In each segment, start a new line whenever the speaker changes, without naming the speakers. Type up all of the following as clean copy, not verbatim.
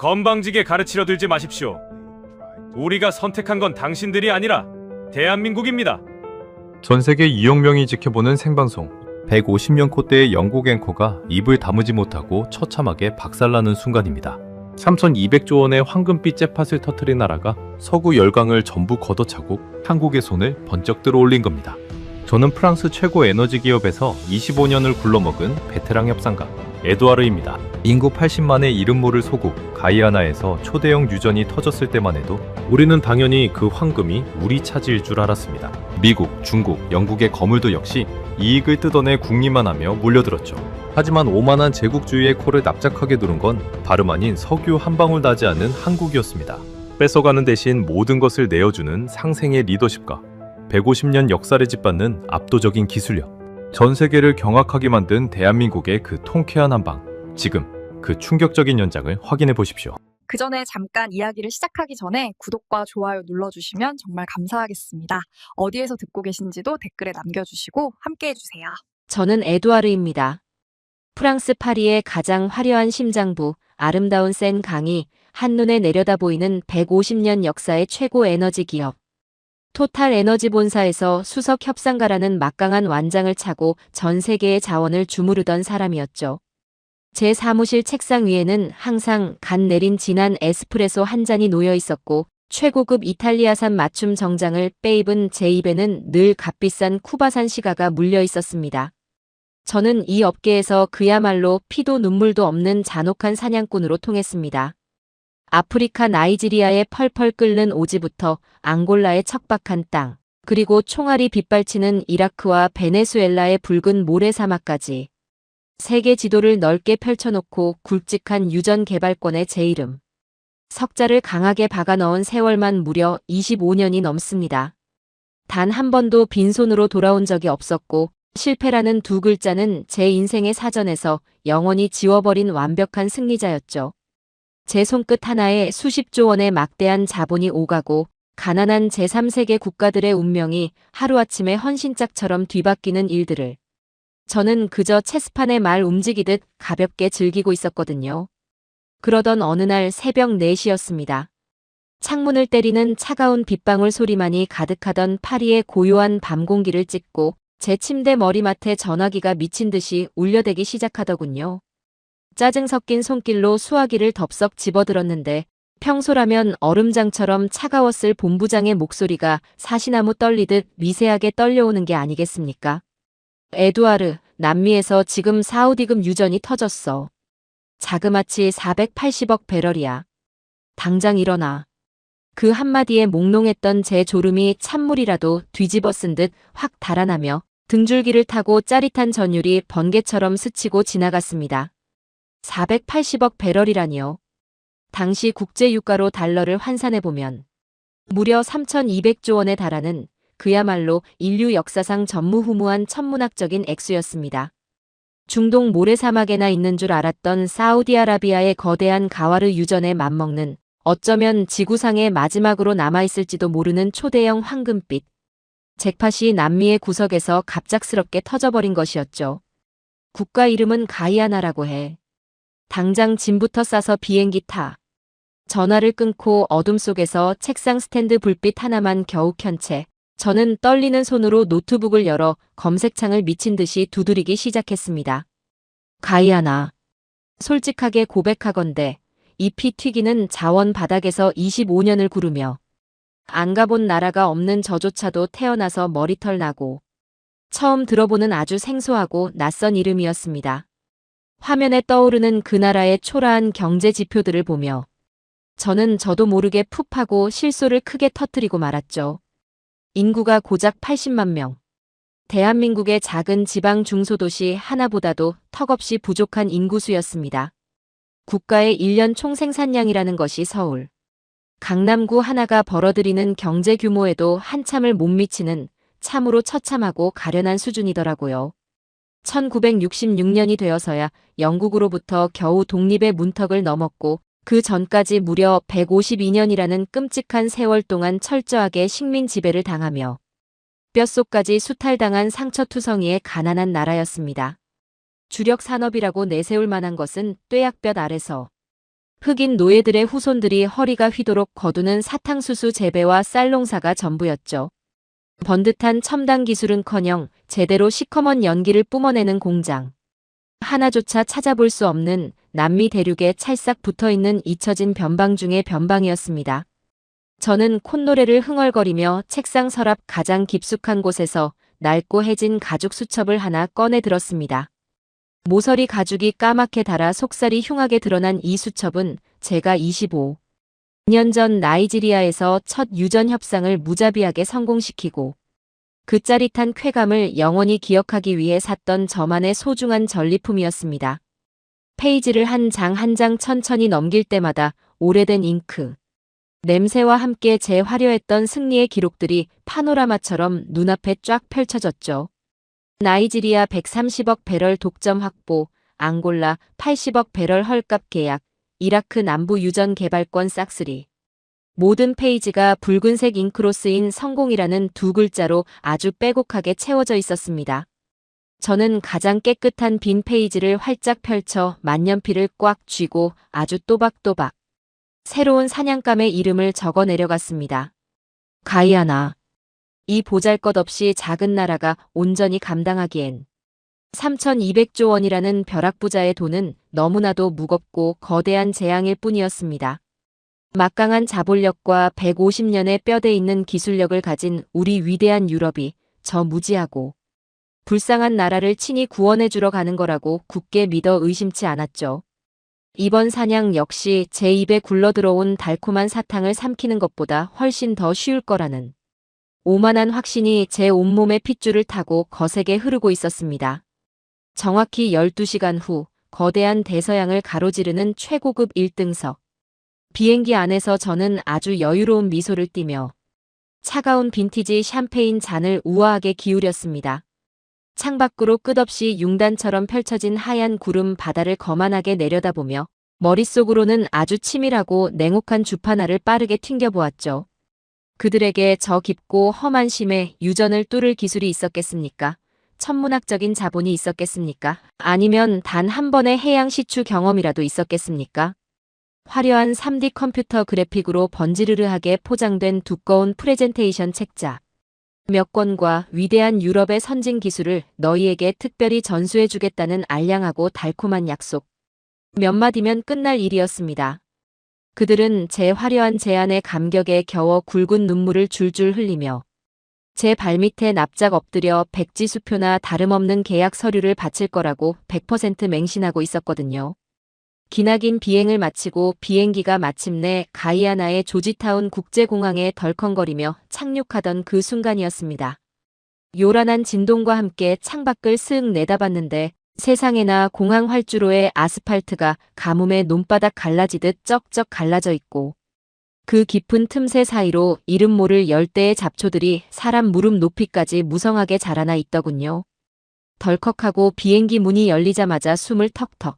건방지게 가르치려 들지 마십시오. 우리가 선택한 건 당신들이 아니라 대한민국입니다.
전 세계 2억 명이 지켜보는 생방송. 150년 콧대의 영국 앵커가 입을 다무지 못하고 처참하게 박살나는 순간입니다. 3,200조 원의 황금빛 jet팟을 터뜨린 나라가 서구 열강을 전부 걷어차고 한국의 손을 번쩍 들어올린 겁니다. 저는 프랑스 최고 에너지 기업에서 25년을 굴러먹은 베테랑 협상가 에두아르입니다. 인구 80만의 이름 모를 소국 가이아나에서 초대형 유전이 터졌을 때만 해도 우리는 당연히 그 황금이 우리 차지일 줄 알았습니다. 미국, 중국, 영국의 거물도 역시 이익을 뜯어내 국리만 하며 몰려들었죠. 하지만 오만한 제국주의의 코를 납작하게 누른 건 다름 아닌 석유 한 방울 나지 않은 한국이었습니다. 뺏어가는 대신 모든 것을 내어주는 상생의 리더십과 150년 역사를 짓밟는 압도적인 기술력, 전 세계를 경악하게 만든 대한민국의 그 통쾌한 한방, 지금 그 충격적인 연장을 확인해 보십시오.
그 전에 잠깐 이야기를 시작하기 전에 구독과 좋아요 눌러주시면 정말 감사하겠습니다. 어디에서 듣고 계신지도 댓글에 남겨주시고 함께 해주세요.
저는 에두아르입니다. 프랑스 파리의 가장 화려한 심장부, 아름다운 센 강이 한눈에 내려다 보이는 150년 역사의 최고 에너지 기업. 토탈 에너지 본사에서 수석 협상가라는 막강한 완장을 차고 전 세계의 자원을 주무르던 사람이었죠. 제 사무실 책상 위에는 항상 간 내린 진한 에스프레소 한 잔이 놓여 있었고 최고급 이탈리아산 맞춤 정장을 빼입은 제 입에는 늘 값비싼 쿠바산 시가가 물려 있었습니다. 저는 이 업계에서 그야말로 피도 눈물도 없는 잔혹한 사냥꾼으로 통했습니다. 아프리카 나이지리아의 펄펄 끓는 오지부터 앙골라의 척박한 땅, 그리고 총알이 빗발치는 이라크와 베네수엘라의 붉은 모래사막까지 세계 지도를 넓게 펼쳐놓고 굵직한 유전 개발권의 제 이름. 석자를 강하게 박아넣은 세월만 무려 25년이 넘습니다. 단 한 번도 빈손으로 돌아온 적이 없었고 실패라는 두 글자는 제 인생의 사전에서 영원히 지워버린 완벽한 승리자였죠. 제 손끝 하나에 수십조 원의 막대한 자본이 오가고 가난한 제3세계 국가들의 운명이 하루아침에 헌신짝처럼 뒤바뀌는 일들을 저는 그저 체스판의 말 움직이듯 가볍게 즐기고 있었거든요. 그러던 어느 날 새벽 4시였습니다. 창문을 때리는 차가운 빗방울 소리만이 가득하던 파리의 고요한 밤 공기를 찢고 제 침대 머리맡에 전화기가 미친 듯이 울려대기 시작하더군요. 짜증 섞인 손길로 수화기를 덥석 집어들었는데 평소라면 얼음장처럼 차가웠을 본부장의 목소리가 사시나무 떨리듯 미세하게 떨려오는 게 아니겠습니까? 에두아르, 남미에서 지금 사우디급 유전이 터졌어. 자그마치 480억 배럴이야. 당장 일어나. 그 한마디에 몽롱했던 제 졸음이 찬물이라도 뒤집어 쓴 듯 확 달아나며 등줄기를 타고 짜릿한 전율이 번개처럼 스치고 지나갔습니다. 480억 배럴이라니요. 당시 국제유가로 달러를 환산해보면 무려 3,200조 원에 달하는 그야말로 인류 역사상 전무후무한 천문학적인 액수였습니다. 중동 모래사막에나 있는 줄 알았던 사우디아라비아의 거대한 가와르 유전에 맞먹는 어쩌면 지구상의 마지막으로 남아있을지도 모르는 초대형 황금빛 잭팟이 남미의 구석에서 갑작스럽게 터져버린 것이었죠. 국가 이름은 가이아나라고 해. 당장 짐부터 싸서 비행기 타. 전화를 끊고 어둠 속에서 책상 스탠드 불빛 하나만 겨우 켠 채 저는 떨리는 손으로 노트북을 열어 검색창을 미친 듯이 두드리기 시작했습니다. 가이아나. 솔직하게 고백하건대 잎이 튀기는 자원 바닥에서 25년을 구르며 안 가본 나라가 없는 저조차도 태어나서 머리털 나고 처음 들어보는 아주 생소하고 낯선 이름이었습니다. 화면에 떠오르는 그 나라의 초라한 경제 지표들을 보며 저는 저도 모르게 푹 하고 실소를 크게 터뜨리고 말았죠. 인구가 고작 80만 명. 대한민국의 작은 지방 중소도시 하나보다도 턱없이 부족한 인구수였습니다. 국가의 1년 총생산량이라는 것이 서울, 강남구 하나가 벌어들이는 경제 규모에도 한참을 못 미치는 참으로 처참하고 가련한 수준이더라고요. 1966년이 되어서야 영국으로부터 겨우 독립의 문턱을 넘었고 그 전까지 무려 152년이라는 끔찍한 세월 동안 철저하게 식민 지배를 당하며 뼛속까지 수탈당한 상처투성이의 가난한 나라였습니다. 주력 산업이라고 내세울 만한 것은 뙤약볕 아래서 흑인 노예들의 후손들이 허리가 휘도록 거두는 사탕수수 재배와 쌀농사가 전부였죠. 번듯한 첨단 기술은커녕 제대로 시커먼 연기를 뿜어내는 공장. 하나조차 찾아볼 수 없는 남미 대륙에 찰싹 붙어있는 잊혀진 변방 중의 변방이었습니다. 저는 콧노래를 흥얼거리며 책상 서랍 가장 깊숙한 곳에서 낡고 해진 가죽 수첩을 하나 꺼내 들었습니다. 모서리 가죽이 까맣게 달아 속살이 흉하게 드러난 이 수첩은 제가 25년 전 나이지리아에서 첫 유전 협상을 무자비하게 성공시키고 그 짜릿한 쾌감을 영원히 기억하기 위해 샀던 저만의 소중한 전리품이었습니다. 페이지를 한 장 한 장 천천히 넘길 때마다 오래된 잉크, 냄새와 함께 제 화려했던 승리의 기록들이 파노라마처럼 눈앞에 쫙 펼쳐졌죠. 나이지리아 130억 배럴 독점 확보, 앙골라 80억 배럴 헐값 계약, 이라크 남부 유전 개발권 싹쓸이. 모든 페이지가 붉은색 잉크로 쓰인 성공이라는 두 글자로 아주 빼곡하게 채워져 있었습니다. 저는 가장 깨끗한 빈 페이지를 활짝 펼쳐 만년필을 꽉 쥐고 아주 또박또박 새로운 사냥감의 이름을 적어 내려갔습니다. 가이아나. 이 보잘것없이 작은 나라가 온전히 감당하기엔 3,200조 원이라는 벼락부자의 돈은 너무나도 무겁고 거대한 재앙일 뿐이었습니다. 막강한 자본력과 150년의 뼈대 있는 기술력을 가진 우리 위대한 유럽이 저 무지하고 불쌍한 나라를 친히 구원해주러 가는 거라고 굳게 믿어 의심치 않았죠. 이번 사냥 역시 제 입에 굴러들어온 달콤한 사탕을 삼키는 것보다 훨씬 더 쉬울 거라는 오만한 확신이 제 온몸의 핏줄을 타고 거세게 흐르고 있었습니다. 정확히 12시간 후 거대한 대서양을 가로지르는 최고급 1등석. 비행기 안에서 저는 아주 여유로운 미소를 띠며 차가운 빈티지 샴페인 잔을 우아하게 기울였습니다. 창밖으로 끝없이 융단처럼 펼쳐진 하얀 구름 바다를 거만하게 내려다보며 머릿속으로는 아주 치밀하고 냉혹한 주파나를 빠르게 튕겨보았죠. 그들에게 저 깊고 험한 심에 유전을 뚫을 기술이 있었겠습니까? 천문학적인 자본이 있었겠습니까? 아니면 단 한 번의 해양 시추 경험이라도 있었겠습니까? 화려한 3D 컴퓨터 그래픽으로 번지르르하게 포장된 두꺼운 프레젠테이션 책자 몇 권과 위대한 유럽의 선진 기술을 너희에게 특별히 전수해주겠다는 알량하고 달콤한 약속. 몇 마디면 끝날 일이었습니다. 그들은 제 화려한 제안의 감격에 겨워 굵은 눈물을 줄줄 흘리며 제 발밑에 납작 엎드려 백지수표나 다름없는 계약 서류를 바칠 거라고 100% 맹신하고 있었거든요. 기나긴 비행을 마치고 비행기가 마침내 가이아나의 조지타운 국제공항에 덜컹거리며 착륙하던 그 순간이었습니다. 요란한 진동과 함께 창밖을 쓱 내다봤는데 세상에나 공항 활주로의 아스팔트가 가뭄에 논바닥 갈라지듯 쩍쩍 갈라져 있고 그 깊은 틈새 사이로 이름 모를 열대의 잡초들이 사람 무릎 높이까지 무성하게 자라나 있더군요. 덜컥하고 비행기 문이 열리자마자 숨을 턱턱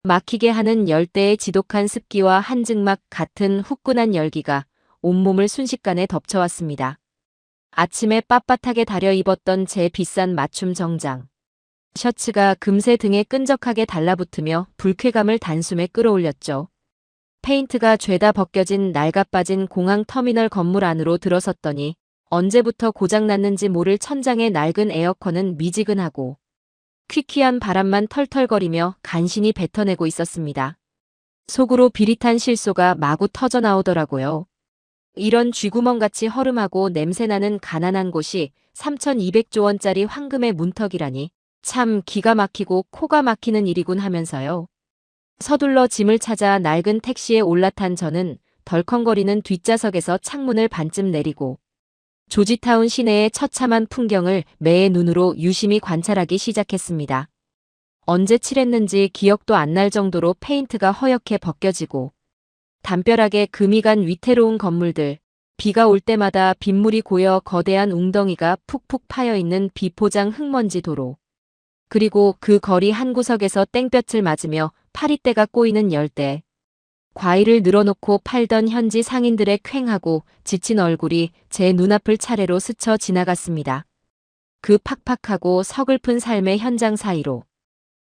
막히게 하는 열대의 지독한 습기와 한증막 같은 후끈한 열기가 온몸을 순식간에 덮쳐왔습니다. 아침에 빳빳하게 다려 입었던 제 비싼 맞춤 정장. 셔츠가 금세 등에 끈적하게 달라붙으며 불쾌감을 단숨에 끌어올렸죠. 페인트가 죄다 벗겨진 낡아빠진 공항 터미널 건물 안으로 들어섰더니 언제부터 고장났는지 모를 천장의 낡은 에어컨은 미지근하고 퀴퀴한 바람만 털털거리며 간신히 뱉어내고 있었습니다. 속으로 비릿한 실소가 마구 터져나오더라고요. 이런 쥐구멍같이 허름하고 냄새나는 가난한 곳이 3,200조 원짜리 황금의 문턱이라니 참 기가 막히고 코가 막히는 일이군 하면서요. 서둘러 짐을 찾아 낡은 택시에 올라탄 저는 덜컹거리는 뒷좌석에서 창문을 반쯤 내리고 조지타운 시내의 처참한 풍경을 매의 눈으로 유심히 관찰하기 시작했습니다. 언제 칠했는지 기억도 안 날 정도로 페인트가 허옇게 벗겨지고 담벼락에 금이 간 위태로운 건물들, 비가 올 때마다 빗물이 고여 거대한 웅덩이가 푹푹 파여있는 비포장 흙먼지 도로, 그리고 그 거리 한 구석에서 땡볕을 맞으며 파리떼가 꼬이는 열대, 과일을 늘어놓고 팔던 현지 상인들의 퀭하고 지친 얼굴이 제 눈앞을 차례로 스쳐 지나갔습니다. 그 팍팍하고 서글픈 삶의 현장 사이로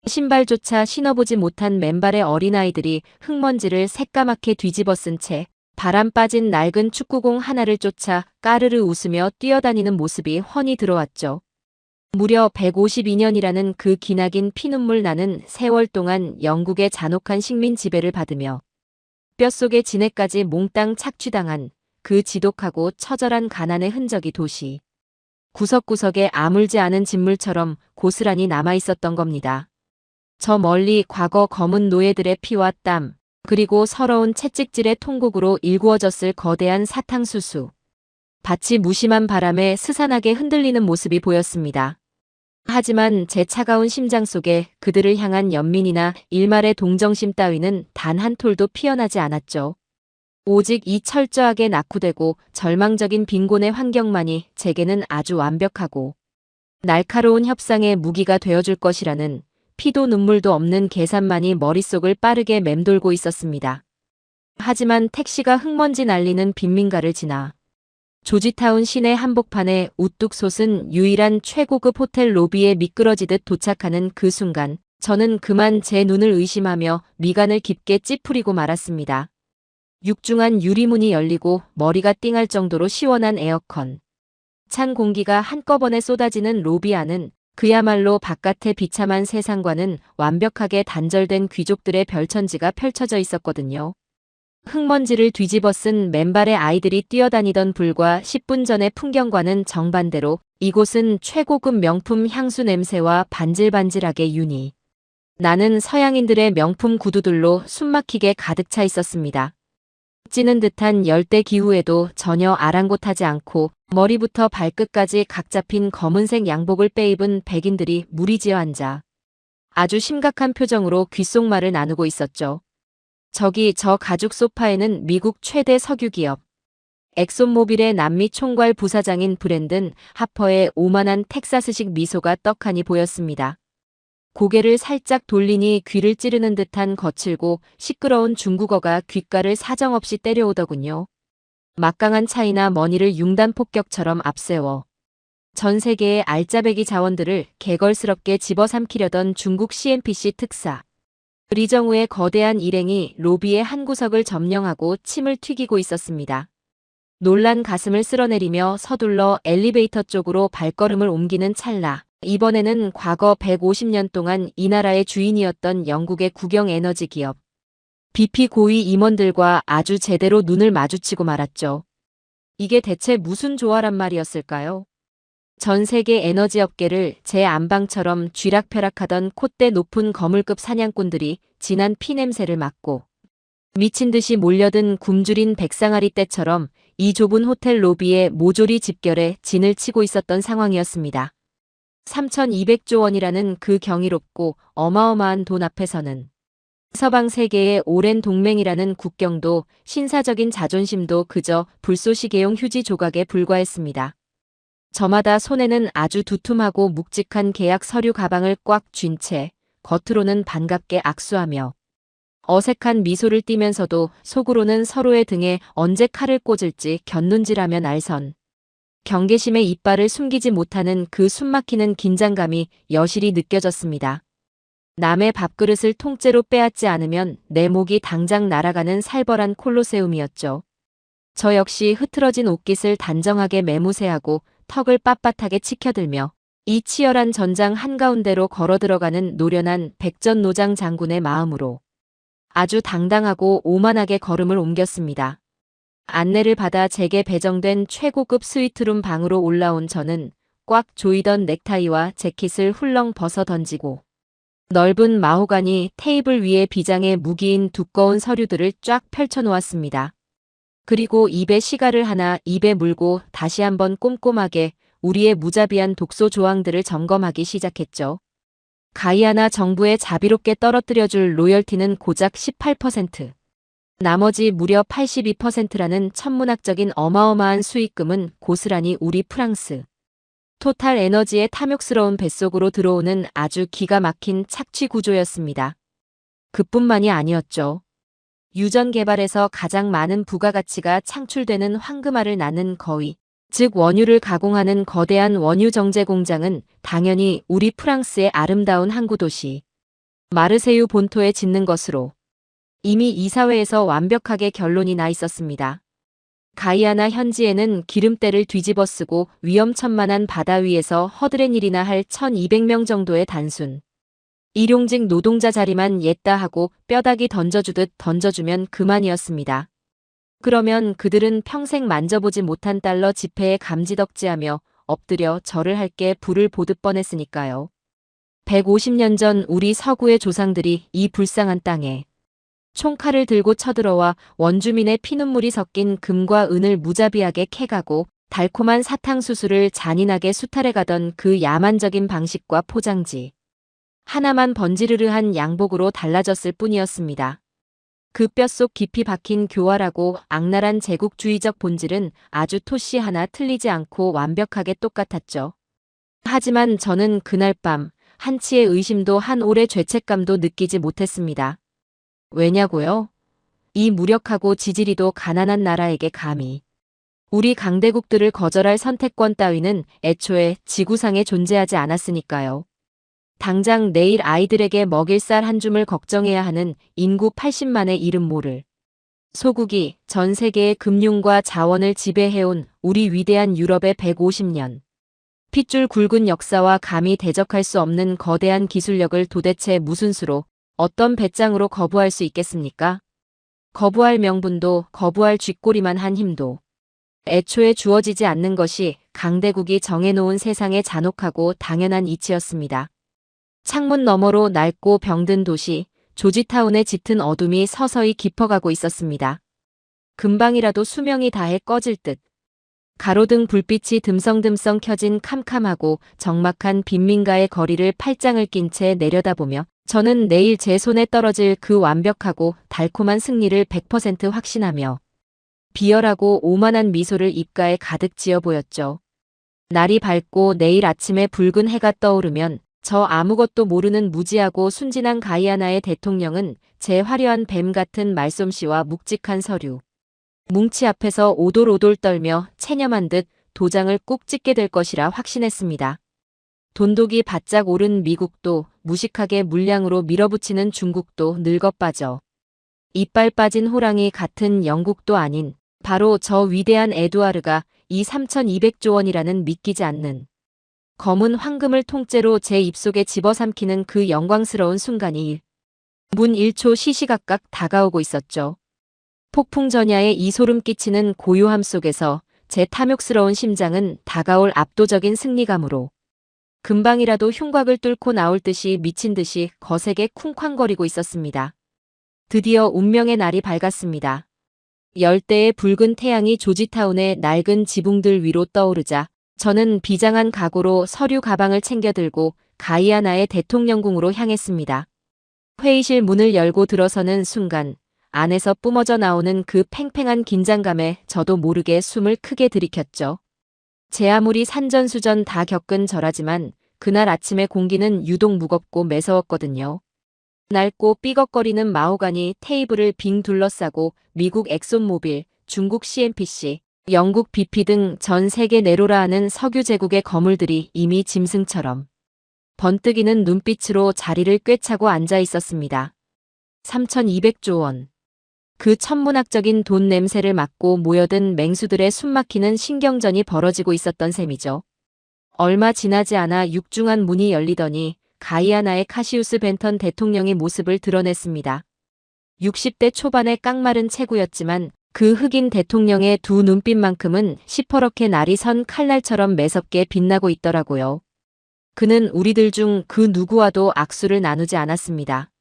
신발조차 신어보지 못한 맨발의 어린아이들이 흙먼지를 새까맣게 뒤집어 쓴 채 바람 빠진 낡은 축구공 하나를 쫓아 까르르 웃으며 뛰어다니는 모습이 훤히 들어왔죠. 무려 152년이라는 그 기나긴 피눈물 나는 세월 동안 영국의 잔혹한 식민 지배를 받으며 뼛속에 진해까지 몽땅 착취당한 그 지독하고 처절한 가난의 흔적이 도시 구석구석에 아물지 않은 진물처럼 고스란히 남아있었던 겁니다. 저 멀리 과거 검은 노예들의 피와 땀, 그리고 서러운 채찍질의 통곡으로 일구어졌을 거대한 사탕수수. 밭이 무심한 바람에 스산하게 흔들리는 모습이 보였습니다. 하지만 제 차가운 심장 속에 그들을 향한 연민이나 일말의 동정심 따위는 단 한 톨도 피어나지 않았죠. 오직 이 철저하게 낙후되고 절망적인 빈곤의 환경만이 제게는 아주 완벽하고 날카로운 협상의 무기가 되어줄 것이라는 피도 눈물도 없는 계산만이 머릿속을 빠르게 맴돌고 있었습니다. 하지만 택시가 흙먼지 날리는 빈민가를 지나 조지타운 시내 한복판에 우뚝 솟은 유일한 최고급 호텔 로비에 미끄러지듯 도착하는 그 순간 저는 그만 제 눈을 의심하며 미간을 깊게 찌푸리고 말았습니다. 육중한 유리문이 열리고 머리가 띵할 정도로 시원한 에어컨. 찬 공기가 한꺼번에 쏟아지는 로비 안은 그야말로 바깥의 비참한 세상과는 완벽하게 단절된 귀족들의 별천지가 펼쳐져 있었거든요. 흙먼지를 뒤집어 쓴 맨발의 아이들이 뛰어다니던 불과 10분 전의 풍경과는 정반대로 이곳은 최고급 명품 향수 냄새와 반질반질하게 윤이 나는 서양인들의 명품 구두들로 숨막히게 가득 차 있었습니다. 찌는 듯한 열대 기후에도 전혀 아랑곳하지 않고 머리부터 발끝까지 각 잡힌 검은색 양복을 빼입은 백인들이 무리지어 앉아 아주 심각한 표정으로 귓속말을 나누고 있었죠. 저기 저 가죽 소파에는 미국 최대 석유기업 엑손모빌의 남미 총괄 부사장인 브랜든 하퍼의 오만한 텍사스식 미소가 떡하니 보였습니다. 고개를 살짝 돌리니 귀를 찌르는 듯한 거칠고 시끄러운 중국어가 귓가를 사정없이 때려오더군요. 막강한 차이나 머니를 융단 폭격처럼 앞세워 전 세계의 알짜배기 자원들을 개걸스럽게 집어삼키려던 중국 CNPC 특사 리정우의 거대한 일행이 로비의 한 구석을 점령하고 침을 튀기고 있었습니다. 놀란 가슴을 쓸어내리며 서둘러 엘리베이터 쪽으로 발걸음을 옮기는 찰나 이번에는 과거 150년 동안 이 나라의 주인이었던 영국의 국영에너지 기업 BP 고위 임원들과 아주 제대로 눈을 마주치고 말았죠. 이게 대체 무슨 조화란 말이었을까요? 전 세계 에너지 업계를 제 안방처럼 쥐락펴락하던 콧대 높은 거물급 사냥꾼들이 진한 피냄새를 맡고 미친 듯이 몰려든 굶주린 백상아리 떼처럼 이 좁은 호텔 로비에 모조리 집결해 진을 치고 있었던 상황이었습니다. 3,200조 원이라는 그 경이롭고 어마어마한 돈 앞에서는 서방 세계의 오랜 동맹이라는 국경도 신사적인 자존심도 그저 불쏘시개용 휴지 조각에 불과했습니다. 저마다 손에는 아주 두툼하고 묵직한 계약 서류 가방을 꽉 쥔 채 겉으로는 반갑게 악수하며 어색한 미소를 띠면서도 속으로는 서로의 등에 언제 칼을 꽂을지 곁눈질하며 날선 경계심의 이빨을 숨기지 못하는 그 숨막히는 긴장감이 여실히 느껴졌습니다. 남의 밥그릇을 통째로 빼앗지 않으면 내 목이 당장 날아가는 살벌한 콜로세움이었죠. 저 역시 흐트러진 옷깃을 단정하게 매무새하고 턱을 빳빳하게 치켜들며 이 치열한 전장 한가운데로 걸어 들어가는 노련한 백전노장 장군의 마음으로 아주 당당하고 오만하게 걸음을 옮겼습니다. 안내를 받아 제게 배정된 최고급 스위트룸 방으로 올라온 저는 꽉 조이던 넥타이와 재킷을 훌렁 벗어 던지고 넓은 마호가니 테이블 위에 비장에 무기인 두꺼운 서류들을 쫙 펼쳐놓았습니다. 그리고 입에 시가를 하나 입에 물고 다시 한번 꼼꼼하게 우리의 무자비한 독소 조항들을 점검하기 시작했죠. 가이아나 정부에 자비롭게 떨어뜨려줄 로열티는 고작 18%. 나머지 무려 82%라는 천문학적인 어마어마한 수익금은 고스란히 우리 프랑스 토탈 에너지의 탐욕스러운 뱃속으로 들어오는 아주 기가 막힌 착취 구조였습니다. 그뿐만이 아니었죠. 유전 개발에서 가장 많은 부가가치가 창출되는 황금알을 낳는 거위, 즉 원유를 가공하는 거대한 원유 정제 공장은 당연히 우리 프랑스의 아름다운 항구 도시 마르세유 본토에 짓는 것으로 이미 이사회에서 완벽하게 결론이 나 있었습니다. 가이아나 현지에는 기름때를 뒤집어 쓰고 위험천만한 바다 위에서 허드렛 일이나 할 1200명 정도의 단순 일용직 노동자 자리만 옛다 하고 뼈다귀 던져주듯 던져주면 그만이었습니다. 그러면 그들은 평생 만져보지 못한 달러 지폐에 감지덕지하며 엎드려 절을 할게 불을 보듯 뻔했으니까요. 150년 전 우리 서구의 조상들이 이 불쌍한 땅에 총칼을 들고 쳐들어와 원주민의 피눈물이 섞인 금과 은을 무자비하게 캐가고 달콤한 사탕수수를 잔인하게 수탈해가던 그 야만적인 방식과 포장지. 하나만 번지르르한 양복으로 달라졌을 뿐이었습니다. 그 뼛속 깊이 박힌 교활하고 악랄한 제국주의적 본질은 아주 토시 하나 틀리지 않고 완벽하게 똑같았죠. 하지만 저는 그날 밤 한치의 의심도 한 올의 죄책감도 느끼지 못했습니다. 왜냐고요? 이 무력하고 지지리도 가난한 나라에게 감히 우리 강대국들을 거절할 선택권 따위는 애초에 지구상에 존재하지 않았으니까요. 당장 내일 아이들에게 먹일 쌀 한 줌을 걱정해야 하는 인구 80만의 이름 모를 소국이 전 세계의 금융과 자원을 지배해온 우리 위대한 유럽의 150년. 핏줄 굵은 역사와 감히 대적할 수 없는 거대한 기술력을 도대체 무슨 수로 어떤 배짱으로 거부할 수 있겠습니까? 거부할 명분도 거부할 쥐꼬리만 한 힘도 애초에 주어지지 않는 것이 강대국이 정해놓은 세상의 잔혹하고 당연한 이치였습니다. 창문 너머로 낡고 병든 도시 조지타운의 짙은 어둠이 서서히 깊어가고 있었습니다. 금방이라도 수명이 다해 꺼질 듯. 가로등 불빛이 듬성듬성 켜진 캄캄하고 적막한 빈민가의 거리를 팔짱을 낀 채 내려다보며 저는 내일 제 손에 떨어질 그 완벽하고 달콤한 승리를 100% 확신하며 비열하고 오만한 미소를 입가에 가득 지어 보였죠. 날이 밝고 내일 아침에 붉은 해가 떠오르면 저 아무것도 모르는 무지하고 순진한 가이아나의 대통령은 제 화려한 뱀 같은 말솜씨와 묵직한 서류. 뭉치 앞에서 오돌오돌 떨며 체념한 듯 도장을 꾹 찍게 될 것이라 확신했습니다. 돈독이 바짝 오른 미국도 무식하게 물량으로 밀어붙이는 중국도 늙어빠져 이빨 빠진 호랑이 같은 영국도 아닌 바로 저 위대한 에두아르가 이 3200조 원이라는 믿기지 않는 검은 황금을 통째로 제 입속에 집어삼키는 그 영광스러운 순간이 문 1초 시시각각 다가오고 있었죠. 폭풍전야의 이 소름 끼치는 고요함 속에서 제 탐욕스러운 심장은 다가올 압도적인 승리감으로 금방이라도 흉곽을 뚫고 나올 듯이 미친 듯이 거세게 쿵쾅거리고 있었습니다. 드디어 운명의 날이 밝았습니다. 열대의 붉은 태양이 조지타운의 낡은 지붕들 위로 떠오르자 저는 비장한 각오로 서류 가방을 챙겨 들고 가이아나의 대통령궁으로 향했습니다. 회의실 문을 열고 들어서는 순간 안에서 뿜어져 나오는 그 팽팽한 긴장감에 저도 모르게 숨을 크게 들이켰죠. 제 아무리 산전수전 다 겪은 저라지만 그날 아침의 공기는 유독 무겁고 매서웠거든요. 낡고 삐걱거리는 마호가니 테이블을 빙 둘러싸고 미국 엑손모빌, 중국 CNPC, 영국 BP 등 전 세계 내로라 하는 석유 제국의 거물들이 이미 짐승처럼 번뜩이는 눈빛으로 자리를 꿰차고 앉아 있었습니다. 3200조 원. 그 천문학적인 돈 냄새를 맡고 모여든 맹수들의 숨막히는 신경전이 벌어지고 있었던 셈이죠. 얼마 지나지 않아 육중한 문이 열리더니 가이아나의 카시우스 벤턴 대통령의 모습을 드러냈습니다. 60대 초반의 깡마른 체구였지만 그 흑인 대통령의 두 눈빛만큼은 시퍼렇게 날이 선 칼날처럼 매섭게 빛나고 있더라고요. 그는 우리들 중 그 누구와도 악수를 나누지 않았습니다.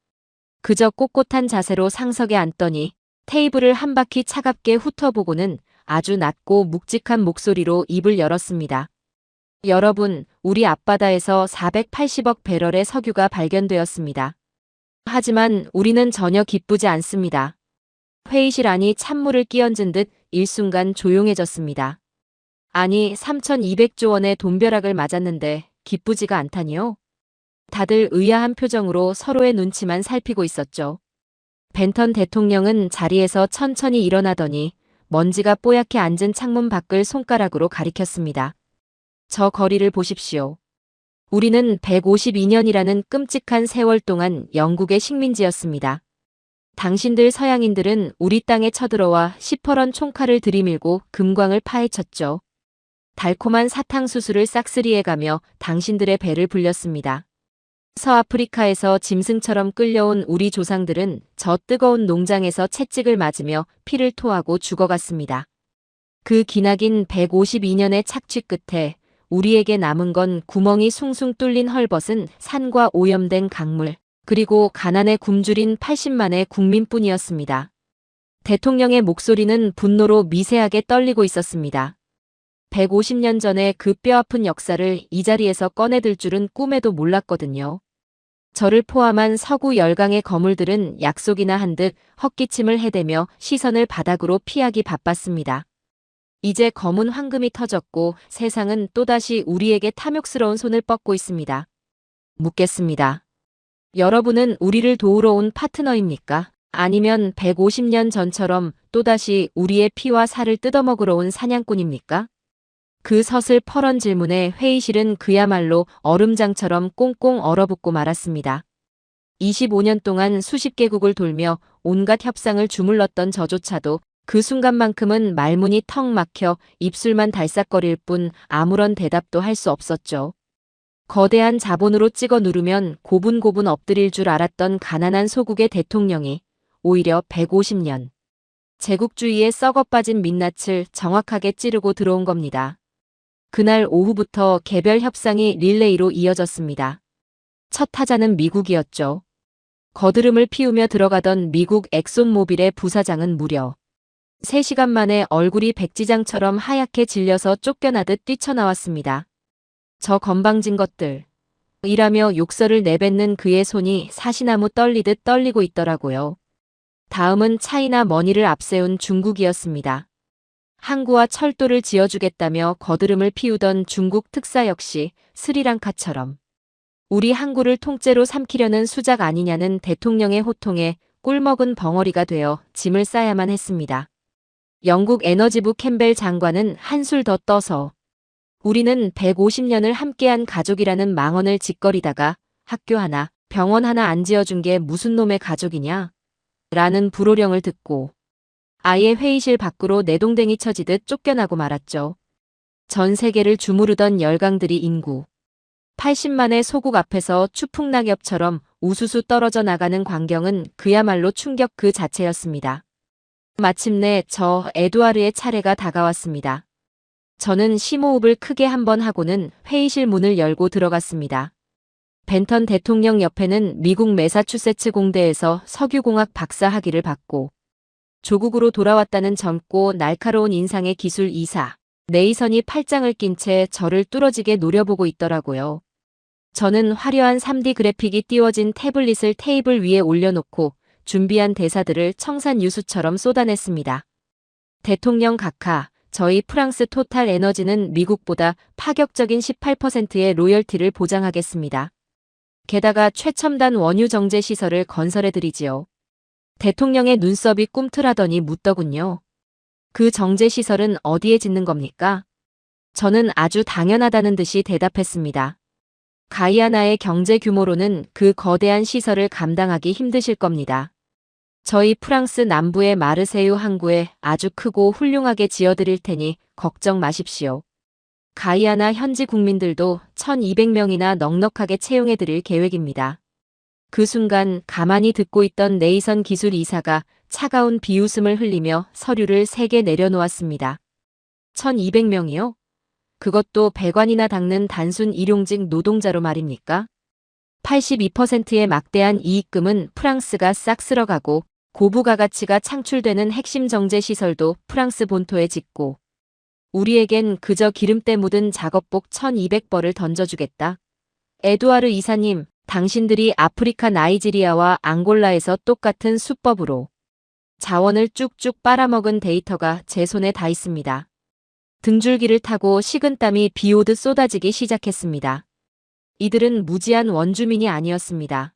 그저 꼿꼿한 자세로 상석에 앉더니 테이블을 한 바퀴 차갑게 훑어보고는 아주 낮고 묵직한 목소리로 입을 열었습니다. 여러분, 우리 앞바다에서 480억 배럴의 석유가 발견되었습니다. 하지만 우리는 전혀 기쁘지 않습니다. 회의실 안이 찬물을 끼얹은 듯 일순간 조용해졌습니다. 아니, 3200조 원의 돈벼락을 맞았는데 기쁘지가 않다니요? 다들 의아한 표정으로 서로의 눈치만 살피고 있었죠. 벤턴 대통령은 자리에서 천천히 일어나더니 먼지가 뽀얗게 앉은 창문 밖을 손가락으로 가리켰습니다. 저 거리를 보십시오. 우리는 152년이라는 끔찍한 세월 동안 영국의 식민지였습니다. 당신들 서양인들은 우리 땅에 쳐들어와 시퍼런 총칼을 들이밀고 금광을 파헤쳤죠. 달콤한 사탕수수를 싹쓸이해가며 당신들의 배를 불렸습니다. 서아프리카에서 짐승처럼 끌려온 우리 조상들은 저 뜨거운 농장에서 채찍을 맞으며 피를 토하고 죽어갔습니다. 그 기나긴 152년의 착취 끝에 우리에게 남은 건 구멍이 숭숭 뚫린 헐벗은 산과 오염된 강물, 그리고 가난에 굶주린 80만의 국민뿐이었습니다. 대통령의 목소리는 분노로 미세하게 떨리고 있었습니다. 150년 전에 그 뼈아픈 역사를 이 자리에서 꺼내들 줄은 꿈에도 몰랐거든요. 저를 포함한 서구 열강의 거물들은 약속이나 한 듯 헛기침을 해대며 시선을 바닥으로 피하기 바빴습니다. 이제 검은 황금이 터졌고 세상은 또다시 우리에게 탐욕스러운 손을 뻗고 있습니다. 묻겠습니다. 여러분은 우리를 도우러 온 파트너입니까? 아니면 150년 전처럼 또다시 우리의 피와 살을 뜯어먹으러 온 사냥꾼입니까? 그 서슬퍼런 질문에 회의실은 그야말로 얼음장처럼 꽁꽁 얼어붙고 말았습니다. 25년 동안 수십 개국을 돌며 온갖 협상을 주물렀던 저조차도 그 순간만큼은 말문이 턱 막혀 입술만 달싹거릴 뿐 아무런 대답도 할 수 없었죠. 거대한 자본으로 찍어 누르면 고분고분 엎드릴 줄 알았던 가난한 소국의 대통령이 오히려 150년 제국주의의 썩어빠진 민낯을 정확하게 찌르고 들어온 겁니다. 그날 오후부터 개별 협상이 릴레이로 이어졌습니다. 첫 타자는 미국이었죠. 거드름을 피우며 들어가던 미국 엑손모빌의 부사장은 무려 3시간 만에 얼굴이 백지장처럼 하얗게 질려서 쫓겨나듯 뛰쳐나왔습니다. 저 건방진 것들. 이라며 욕설을 내뱉는 그의 손이 사시나무 떨리듯 떨리고 있더라고요. 다음은 차이나 머니를 앞세운 중국이었습니다. 항구와 철도를 지어주겠다며 거드름을 피우던 중국 특사 역시 스리랑카처럼 우리 항구를 통째로 삼키려는 수작 아니냐는 대통령의 호통에 꿀먹은 벙어리가 되어 짐을 싸야만 했습니다. 영국 에너지부 캠벨 장관은 한술 더 떠서 우리는 150년을 함께한 가족이라는 망언을 짓거리다가 학교 하나, 병원 하나 안 지어준 게 무슨 놈의 가족이냐? 라는 불호령을 듣고 아예 회의실 밖으로 내동댕이 쳐지듯 쫓겨나고 말았죠. 전 세계를 주무르던 열강들이 인구 80만의 소국 앞에서 추풍낙엽처럼 우수수 떨어져 나가는 광경은 그야말로 충격 그 자체였습니다. 마침내 저 에두아르의 차례가 다가왔습니다. 저는 심호흡을 크게 한번 하고는 회의실 문을 열고 들어갔습니다. 벤턴 대통령 옆에는 미국 매사추세츠 공대에서 석유공학 박사 학위를 받고 조국으로 돌아왔다는 젊고 날카로운 인상의 기술 이사 네이선이 팔짱을 낀 채 저를 뚫어지게 노려보고 있더라고요. 저는 화려한 3D 그래픽이 띄워진 태블릿을 테이블 위에 올려놓고 준비한 대사들을 청산유수처럼 쏟아냈습니다. 대통령 각하, 저희 프랑스 토탈 에너지는 미국보다 파격적인 18%의 로열티를 보장하겠습니다. 게다가 최첨단 원유 정제 시설을 건설해드리지요. 대통령의 눈썹이 꿈틀하더니 묻더군요. 그 정제 시설은 어디에 짓는 겁니까? 저는 아주 당연하다는 듯이 대답했습니다. 가이아나의 경제 규모로는 그 거대한 시설을 감당하기 힘드실 겁니다. 저희 프랑스 남부의 마르세유 항구에 아주 크고 훌륭하게 지어드릴 테니 걱정 마십시오. 가이아나 현지 국민들도 1200명이나 넉넉하게 채용해드릴 계획입니다. 그 순간 가만히 듣고 있던 네이선 기술 이사가 차가운 비웃음을 흘리며 서류를 3개 내려놓았습니다. 1200명이요? 그것도 100원이나 닦는 단순 일용직 노동자로 말입니까? 82%의 막대한 이익금은 프랑스가 싹 쓸어가고 고부가 가치가 창출되는 핵심 정제 시설도 프랑스 본토에 짓고 우리에겐 그저 기름때 묻은 작업복 1200벌을 던져주겠다. 에두아르 이사님, 당신들이 아프리카 나이지리아와 앙골라에서 똑같은 수법으로 자원을 쭉쭉 빨아먹은 데이터가 제 손에 다 있습니다. 등줄기를 타고 식은땀이 비오듯 쏟아지기 시작했습니다. 이들은 무지한 원주민이 아니었습니다.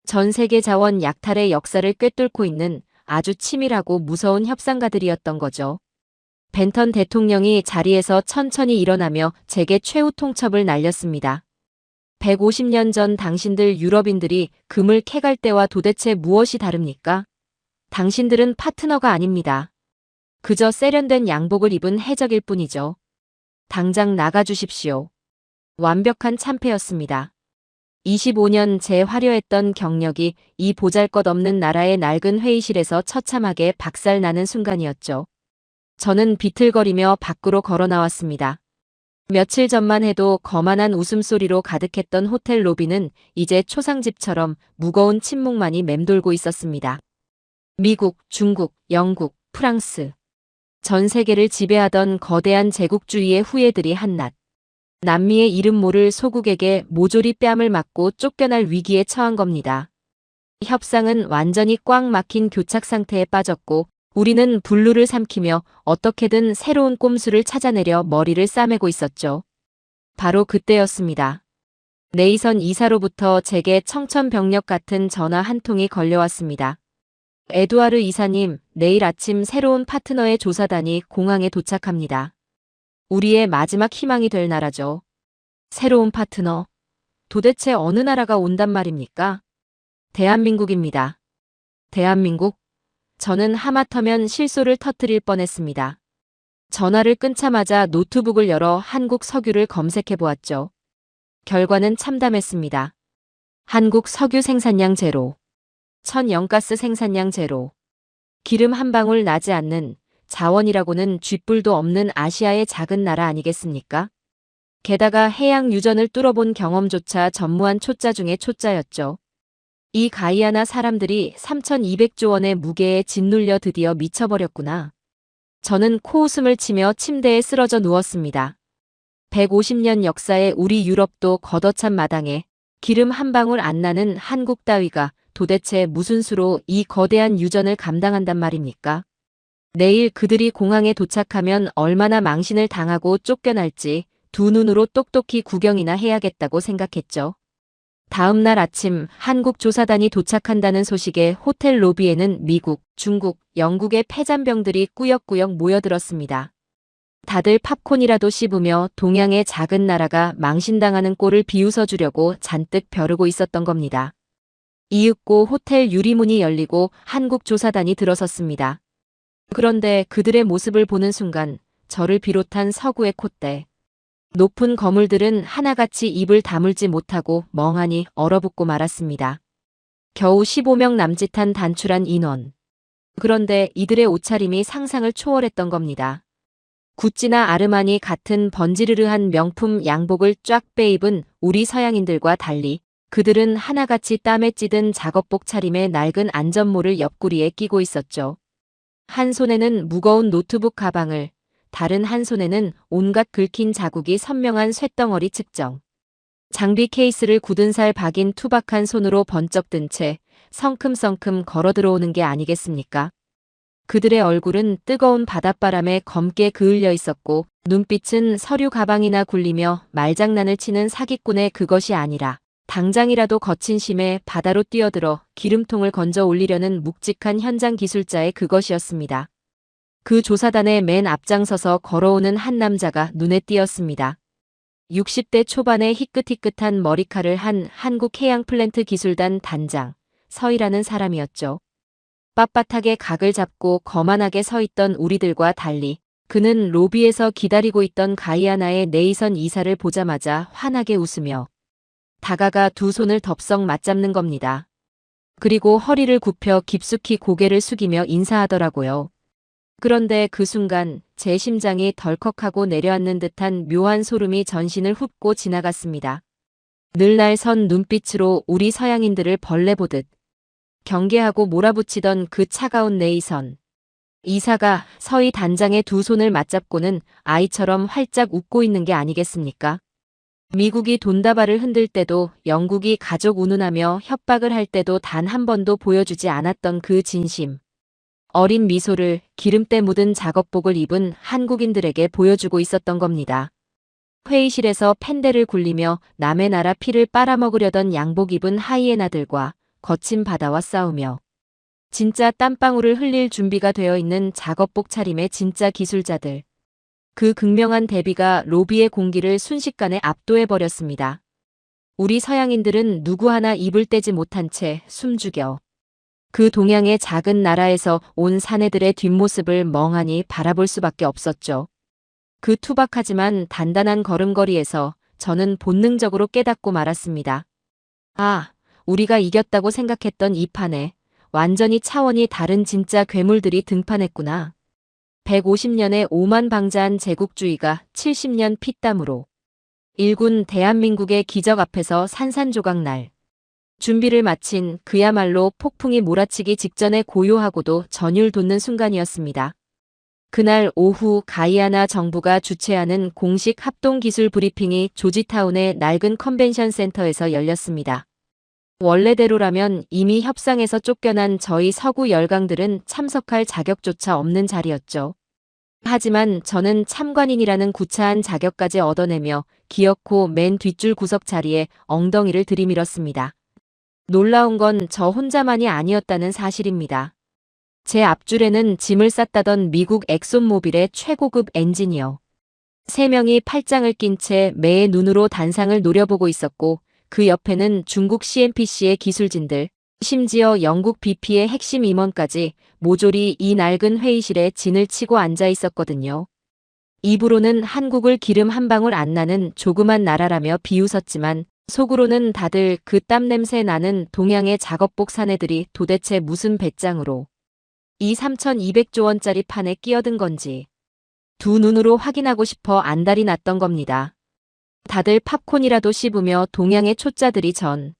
전 세계 자원 약탈의 역사를 꿰뚫고 있는 아주 치밀하고 무서운 협상가들이었던 거죠. 벤턴 대통령이 자리에서 천천히 일어나며 제게 최후 통첩을 날렸습니다. 150년 전 당신들 유럽인들이 금을 캐갈 때와 도대체 무엇이 다릅니까? 당신들은 파트너가 아닙니다. 그저 세련된 양복을 입은 해적일 뿐이죠. 당장 나가주십시오. 완벽한 참패였습니다. 25년 제 화려했던 경력이 이 보잘것없는 나라의 낡은 회의실에서 처참하게 박살나는 순간이었죠. 저는 비틀거리며 밖으로 걸어 나왔습니다. 며칠 전만 해도 거만한 웃음소리로 가득했던 호텔 로비는 이제 초상집처럼 무거운 침묵만이 맴돌고 있었습니다. 미국, 중국, 영국, 프랑스. 전 세계를 지배하던 거대한 제국주의의 후예들이 한낱 남미의 이름 모를 소국에게 모조리 뺨을 맞고 쫓겨날 위기에 처한 겁니다. 협상은 완전히 꽉 막힌 교착 상태에 빠졌고 우리는 분루를 삼키며 어떻게든 새로운 꼼수를 찾아내려 머리를 싸매고 있었죠. 바로 그때였습니다. 네이선 이사로부터 제게 청천벽력 같은 전화 한 통이 걸려왔습니다. 에두아르 이사님, 내일 아침 새로운 파트너의 조사단이 공항에 도착합니다. 우리의 마지막 희망이 될 나라죠. 새로운 파트너. 도대체 어느 나라가 온단 말입니까? 대한민국입니다. 대한민국? 저는 하마터면 실소를 터뜨릴 뻔했습니다. 전화를 끊자마자 노트북을 열어 한국 석유를 검색해 보았죠. 결과는 참담했습니다. 한국 석유 생산량 제로. 천연가스 생산량 제로. 기름 한 방울 나지 않는 자원이라고는 쥐뿔도 없는 아시아의 작은 나라 아니겠습니까? 게다가 해양 유전을 뚫어본 경험조차 전무한 초짜 중의 초짜였죠. 이 가이아나 사람들이 3,200조 원의 무게에 짓눌려 드디어 미쳐버렸구나. 저는 코웃음을 치며 침대에 쓰러져 누웠습니다. 150년 역사의 우리 유럽도 걷어찬 마당에 기름 한 방울 안 나는 한국 따위가 도대체 무슨 수로 이 거대한 유전을 감당한단 말입니까? 내일 그들이 공항에 도착하면 얼마나 망신을 당하고 쫓겨날지 두 눈으로 똑똑히 구경이나 해야겠다고 생각했죠. 다음 날 아침 한국 조사단이 도착한다는 소식에 호텔 로비에는 미국, 중국, 영국의 패잔병들이 꾸역꾸역 모여들었습니다. 다들 팝콘이라도 씹으며 동양의 작은 나라가 망신당하는 꼴을 비웃어주려고 잔뜩 벼르고 있었던 겁니다. 이윽고 호텔 유리문이 열리고 한국 조사단이 들어섰습니다. 그런데 그들의 모습을 보는 순간 저를 비롯한 서구의 콧대. 높은 거물들은 하나같이 입을 다물지 못하고 멍하니 얼어붙고 말았습니다. 겨우 15명 남짓한 단출한 인원. 그런데 이들의 옷차림이 상상을 초월했던 겁니다. 구찌나 아르마니 같은 번지르르한 명품 양복을 쫙 빼입은 우리 서양인들과 달리 그들은 하나같이 땀에 찌든 작업복 차림에 낡은 안전모를 옆구리에 끼고 있었죠. 한 손에는 무거운 노트북 가방을, 다른 한 손에는 온갖 긁힌 자국이 선명한 쇳덩어리 측정. 장비 케이스를 굳은 살 박인 투박한 손으로 번쩍 든 채 성큼성큼 걸어 들어오는 게 아니겠습니까? 그들의 얼굴은 뜨거운 바닷바람에 검게 그을려 있었고 눈빛은 서류 가방이나 굴리며 말장난을 치는 사기꾼의 그것이 아니라 당장이라도 거친 심에 바다로 뛰어들어 기름통을 건져 올리려는 묵직한 현장 기술자의 그것이었습니다. 그 조사단의 맨 앞장서서 걸어오는 한 남자가 눈에 띄었습니다. 60대 초반의 희끗희끗한 머리칼을 한 한국해양플랜트 기술단 단장, 서희라는 사람이었죠. 빳빳하게 각을 잡고 거만하게 서 있던 우리들과 달리 그는 로비에서 기다리고 있던 가이아나의 네이선 이사를 보자마자 환하게 웃으며 다가가 두 손을 덥석 맞잡는 겁니다. 그리고 허리를 굽혀 깊숙이 고개를 숙이며 인사하더라고요. 그런데 그 순간 제 심장이 덜컥하고 내려앉는 듯한 묘한 소름이 전신을 훑고 지나갔습니다. 늘 날 선 눈빛으로 우리 서양인들을 벌레 보듯 경계하고 몰아붙이던 그 차가운 네이선. 이사가 서희 단장의 두 손을 맞잡고는 아이처럼 활짝 웃고 있는 게 아니겠습니까? 미국이 돈다발을 흔들 때도 영국이 가족 운운하며 협박을 할 때도 단 한 번도 보여주지 않았던 그 진심. 어린 미소를 기름때 묻은 작업복을 입은 한국인들에게 보여주고 있었던 겁니다. 회의실에서 펜대를 굴리며 남의 나라 피를 빨아먹으려던 양복 입은 하이에나들과 거친 바다와 싸우며 진짜 땀방울을 흘릴 준비가 되어 있는 작업복 차림의 진짜 기술자들. 그 극명한 대비가 로비의 공기를 순식간에 압도해버렸습니다. 우리 서양인들은 누구 하나 입을 떼지 못한 채 숨죽여 그 동양의 작은 나라에서 온 사내들의 뒷모습을 멍하니 바라볼 수밖에 없었죠. 그 투박하지만 단단한 걸음걸이에서 저는 본능적으로 깨닫고 말았습니다. 아, 우리가 이겼다고 생각했던 이 판에 완전히 차원이 다른 진짜 괴물들이 등판했구나. 150년의 오만방자한 제국주의가 70년 피땀으로 일군 대한민국의 기적 앞에서 산산조각 날 준비를 마친 그야말로 폭풍이 몰아치기 직전에 고요하고도 전율 돋는 순간이었습니다. 그날 오후 가이아나 정부가 주최하는 공식 합동기술 브리핑이 조지타운의 낡은 컨벤션 센터에서 열렸습니다. 원래대로라면 이미 협상에서 쫓겨난 저희 서구 열강들은 참석할 자격조차 없는 자리였죠. 하지만 저는 참관인이라는 구차한 자격까지 얻어내며 기어코 맨 뒷줄 구석 자리에 엉덩이를 들이밀었습니다. 놀라운 건 저 혼자만이 아니었다는 사실입니다. 제 앞줄에는 짐을 쌌다던 미국 엑손모빌의 최고급 엔지니어 3명이 팔짱을 낀 채 매의 눈으로 단상을 노려보고 있었고 그 옆에는 중국 CNPC의 기술진들, 심지어 영국 BP의 핵심 임원까지 모조리 이 낡은 회의실에 진을 치고 앉아 있었거든요. 입으로는 한국을 기름 한 방울 안 나는 조그만 나라라며 비웃었지만 속으로는 다들 그 땀 냄새 나는 동양의 작업복 사내들이 도대체 무슨 배짱으로 이 3,200조 원짜리 판에 끼어든 건지 두 눈으로 확인하고 싶어 안달이 났던 겁니다. 다들 팝콘이라도 씹으며 동양의 초짜들이 전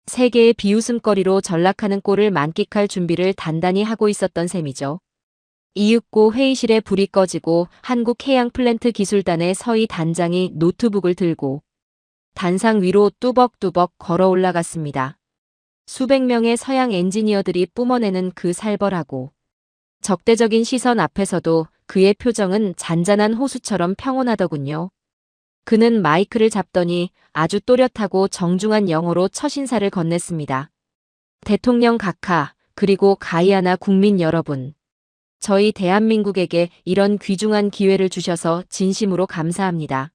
세계의 비웃음거리로 전락하는 꼴을 만끽할 준비를 단단히 하고 있었던 셈이죠. 이윽고 회의실에 불이 꺼지고 한국해양플랜트 기술단의 서희 단장이 노트북을 들고 단상 위로 뚜벅뚜벅 걸어 올라갔습니다. 수백 명의 서양 엔지니어들이 뿜어내는 그 살벌하고 적대적인 시선 앞에서도 그의 표정은 잔잔한 호수처럼 평온하더군요. 그는 마이크를 잡더니 아주 또렷하고 정중한 영어로 첫 인사를 건넸습니다. 대통령 각하, 그리고 가이아나 국민 여러분. 저희 대한민국에게 이런 귀중한 기회를 주셔서 진심으로 감사합니다.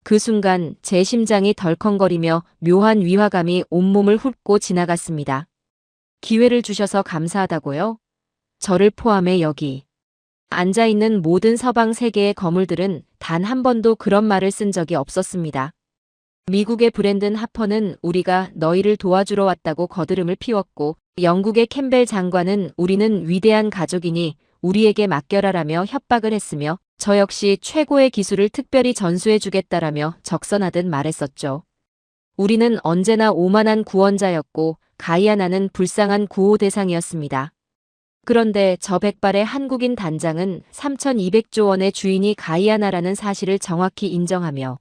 그 순간 제 심장이 덜컹거리며 묘한 위화감이 온몸을 훑고 지나갔습니다. 기회를 주셔서 감사하다고요? 저를 포함해 여기 앉아있는 모든 서방 세계의 거물들은 단 한 번도 그런 말을 쓴 적이 없었습니다. 미국의 브랜든 하퍼는 우리가 너희를 도와주러 왔다고 거드름을 피웠고 영국의 캠벨 장관은 우리는 위대한 가족이니 우리에게 맡겨라라며 협박을 했으며 저 역시 최고의 기술을 특별히 전수해주겠다라며 적선하듯 말했었죠. 우리는 언제나 오만한 구원자였고 가이아나는 불쌍한 구호 대상이었습니다. 그런데 저 백발의 한국인 단장은 3,200조 원의 주인이 가이아나라는 사실을 정확히 인정하며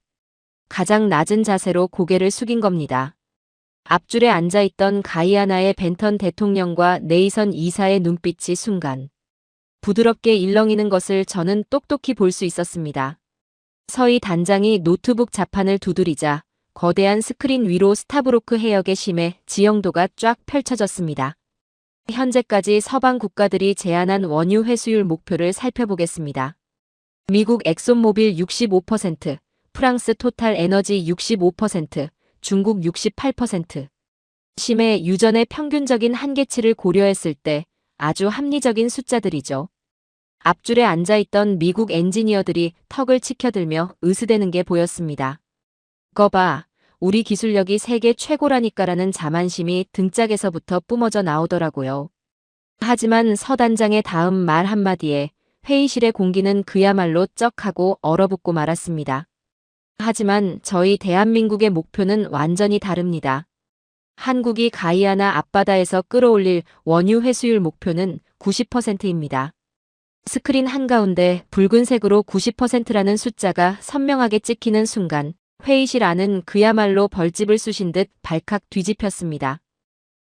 가장 낮은 자세로 고개를 숙인 겁니다. 앞줄에 앉아있던 가이아나의 벤턴 대통령과 네이선 이사의 눈빛이 순간 부드럽게 일렁이는 것을 저는 똑똑히 볼 수 있었습니다. 서희 단장이 노트북 자판을 두드리자 거대한 스크린 위로 스타브로크 해역의 심해 지형도가 쫙 펼쳐졌습니다. 현재까지 서방 국가들이 제안한 원유 회수율 목표를 살펴보겠습니다. 미국 엑손모빌 65%, 프랑스 토탈 에너지 65%, 중국 68%. 심해 유전의 평균적인 한계치를 고려했을 때 아주 합리적인 숫자들이죠. 앞줄에 앉아있던 미국 엔지니어들이 턱을 치켜들며 으스대는 게 보였습니다. 거봐, 우리 기술력이 세계 최고라니까라는 자만심이 등짝에서부터 뿜어져 나오더라고요. 하지만 서 단장의 다음 말 한마디에 회의실의 공기는 그야말로 쩍하고 얼어붙고 말았습니다. 하지만 저희 대한민국의 목표는 완전히 다릅니다. 한국이 가이아나 앞바다에서 끌어올릴 원유 회수율 목표는 90%입니다. 스크린 한가운데 붉은색으로 90%라는 숫자가 선명하게 찍히는 순간 회의실 안은 그야말로 벌집을 쑤신 듯 발칵 뒤집혔습니다.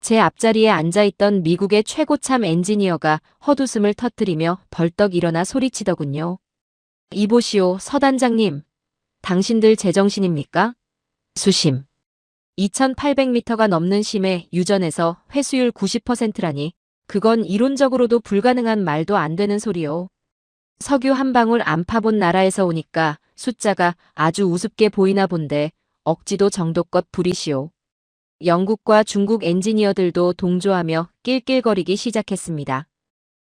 제 앞자리에 앉아있던 미국의 최고참 엔지니어가 헛웃음을 터뜨리며 벌떡 일어나 소리치더군요. 이보시오, 서 단장님. 당신들 제정신입니까? 수심 2,800m가 넘는 심해 유전에서 회수율 90%라니 그건 이론적으로도 불가능한 말도 안 되는 소리요. 석유 한 방울 안 파본 나라에서 오니까 숫자가 아주 우습게 보이나 본데 억지도 정도껏 부리시오. 영국과 중국 엔지니어들도 동조하며 낄낄거리기 시작했습니다.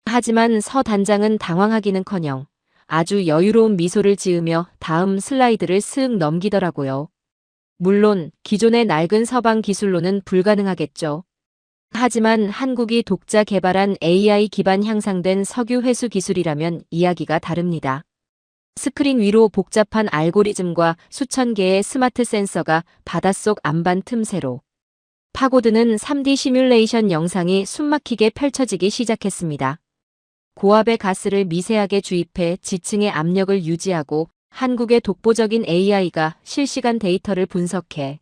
하지만 서 단장은 당황하기는커녕 아주 여유로운 미소를 지으며 다음 슬라이드를 슥 넘기더라고요. 물론 기존의 낡은 서방 기술로는 불가능하겠죠. 하지만 한국이 독자 개발한 AI 기반 향상된 석유 회수 기술이라면 이야기가 다릅니다. 스크린 위로 복잡한 알고리즘과 수천 개의 스마트 센서가 바닷속 안반 틈새로 파고드는 3D 시뮬레이션 영상이 숨막히게 펼쳐지기 시작했습니다. 고압의 가스를 미세하게 주입해 지층의 압력을 유지하고 한국의 독보적인 AI가 실시간 데이터를 분석해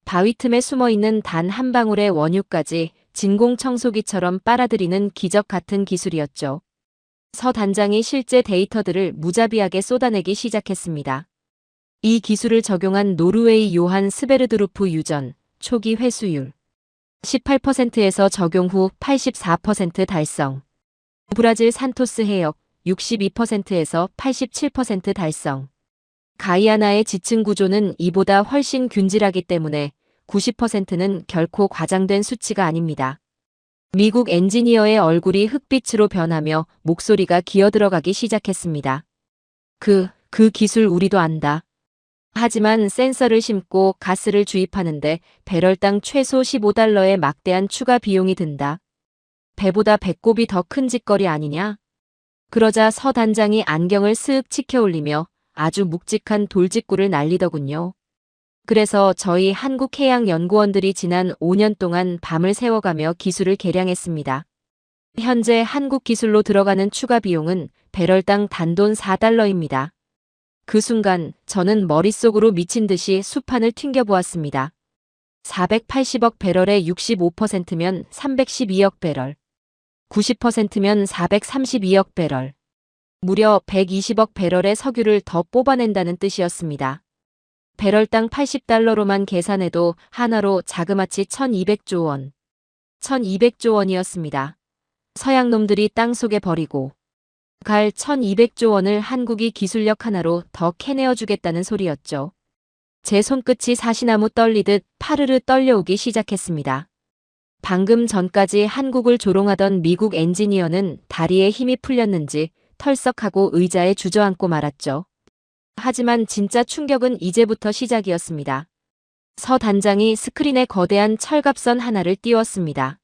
바위 틈에 숨어있는 단 한 방울의 원유까지 진공 청소기처럼 빨아들이는 기적 같은 기술이었죠. 서 단장이 실제 데이터들을 무자비하게 쏟아내기 시작했습니다. 이 기술을 적용한 노르웨이 요한 스베르드루프 유전 초기 회수율 18%에서 적용 후 84% 달성. 브라질 산토스 해역 62%에서 87% 달성. 가이아나의 지층 구조는 이보다 훨씬 균질하기 때문에 90%는 결코 과장된 수치가 아닙니다. 미국 엔지니어의 얼굴이 흑빛으로 변하며 목소리가 기어들어가기 시작했습니다. 그 기술 우리도 안다. 하지만 센서를 심고 가스를 주입하는데 배럴당 최소 15달러의 막대한 추가 비용이 든다. 배보다 배꼽이 더 큰 짓거리 아니냐? 그러자 서 단장이 안경을 쓱 치켜올리며 아주 묵직한 돌직구를 날리더군요. 그래서 저희 한국해양연구원들이 지난 5년 동안 밤을 새워가며 기술을 개량했습니다. 현재 한국 기술로 들어가는 추가 비용은 배럴당 단돈 4달러입니다. 그 순간 저는 머릿속으로 미친 듯이 수판을 튕겨보았습니다. 480억 배럴의 65%면 312억 배럴. 90%면 432억 배럴. 무려 120억 배럴의 석유를 더 뽑아낸다는 뜻이었습니다. 배럴당 80달러로만 계산해도 하나로 자그마치 1200조 원. 1200조 원이었습니다. 서양놈들이 땅속에 버리고 갈 1200조 원을 한국이 기술력 하나로 더 캐내어주겠다는 소리였죠. 제 손끝이 사시나무 떨리듯 파르르 떨려오기 시작했습니다. 방금 전까지 한국을 조롱하던 미국 엔지니어는 다리에 힘이 풀렸는지 털썩하고 의자에 주저앉고 말았죠. 하지만 진짜 충격은 이제부터 시작이었습니다. 서 단장이 스크린에 거대한 철갑선 하나를 띄웠습니다.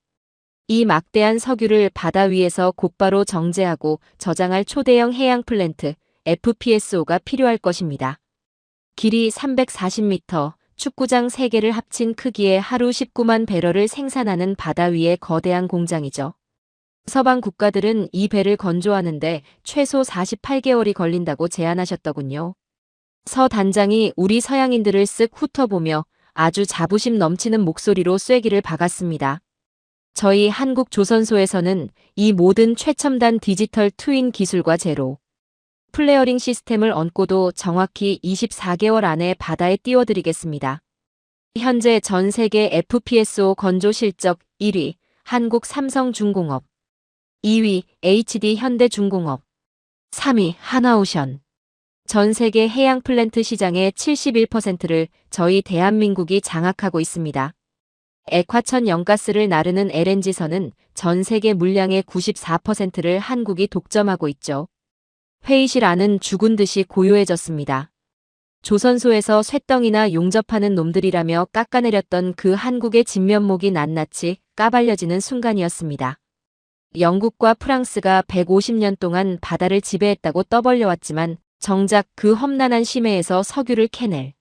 이 막대한 석유를 바다 위에서 곧바로 정제하고 저장할 초대형 해양 플랜트 FPSO가 필요할 것입니다. 길이 340m, 축구장 3개를 합친 크기의 하루 19만 배럴을 생산하는 바다 위의 거대한 공장이죠. 서방 국가들은 이 배를 건조하는데 최소 48개월이 걸린다고 제안하셨더군요. 서 단장이 우리 서양인들을 쓱 훑어보며 아주 자부심 넘치는 목소리로 쐐기를 박았습니다. 저희 한국 조선소에서는 이 모든 최첨단 디지털 트윈 기술과 제로 플레어링 시스템을 얹고도 정확히 24개월 안에 바다에 띄워드리겠습니다. 현재 전 세계 FPSO 건조 실적 1위 한국 삼성중공업, 2위 HD 현대중공업, 3위 하나오션. 전 세계 해양 플랜트 시장의 71%를 저희 대한민국이 장악하고 있습니다. 액화천 영가스를 나르는 LNG선은 전 세계 물량의 94%를 한국이 독점하고 있죠. 회의실 안은 죽은 듯이 고요해졌습니다. 조선소에서 쇳덩이나 용접하는 놈들이라며 깎아내렸던 그 한국의 진면목이 낱낱이 까발려지는 순간이었습니다. 영국과 프랑스가 150년 동안 바다를 지배했다고 떠벌려왔지만 정작 그 험난한 심해에서 석유를 캐낼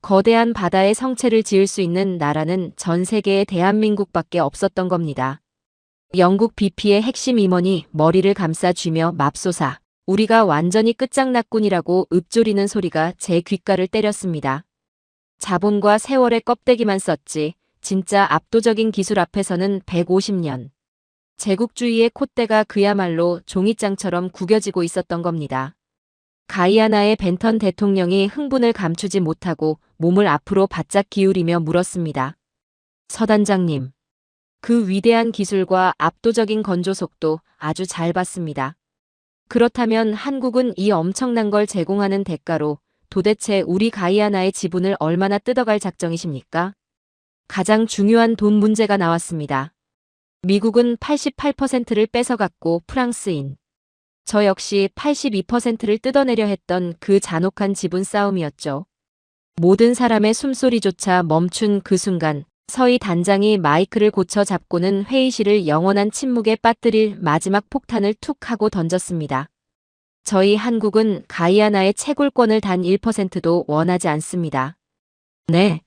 거대한 바다의 성체를 지을 수 있는 나라는 전 세계에 대한민국밖에 없었던 겁니다. 영국 BP의 핵심 임원이 머리를 감싸쥐며 맙소사 우리가 완전히 끝장났군이라고 읊조리는 소리가 제 귓가를 때렸습니다. 자본과 세월의 껍데기만 썼지 진짜 압도적인 기술 앞에서는 150년. 제국주의의 콧대가 그야말로 종이장처럼 구겨지고 있었던 겁니다. 가이아나의 벤턴 대통령이 흥분을 감추지 못하고 몸을 앞으로 바짝 기울이며 물었습니다. 서 단장님, 그 위대한 기술과 압도적인 건조 속도 아주 잘 봤습니다. 그렇다면 한국은 이 엄청난 걸 제공하는 대가로 도대체 우리 가이아나의 지분을 얼마나 뜯어갈 작정이십니까? 가장 중요한 돈 문제가 나왔습니다. 미국은 88%를 뺏어갔고 프랑스인. 저 역시 82%를 뜯어내려 했던 그 잔혹한 지분 싸움이었죠. 모든 사람의 숨소리조차 멈춘 그 순간 서희 단장이 마이크를 고쳐 잡고는 회의실을 영원한 침묵에 빠뜨릴 마지막 폭탄을 툭 하고 던졌습니다. 저희 한국은 가이아나의 채굴권을 단 1%도 원하지 않습니다. 네.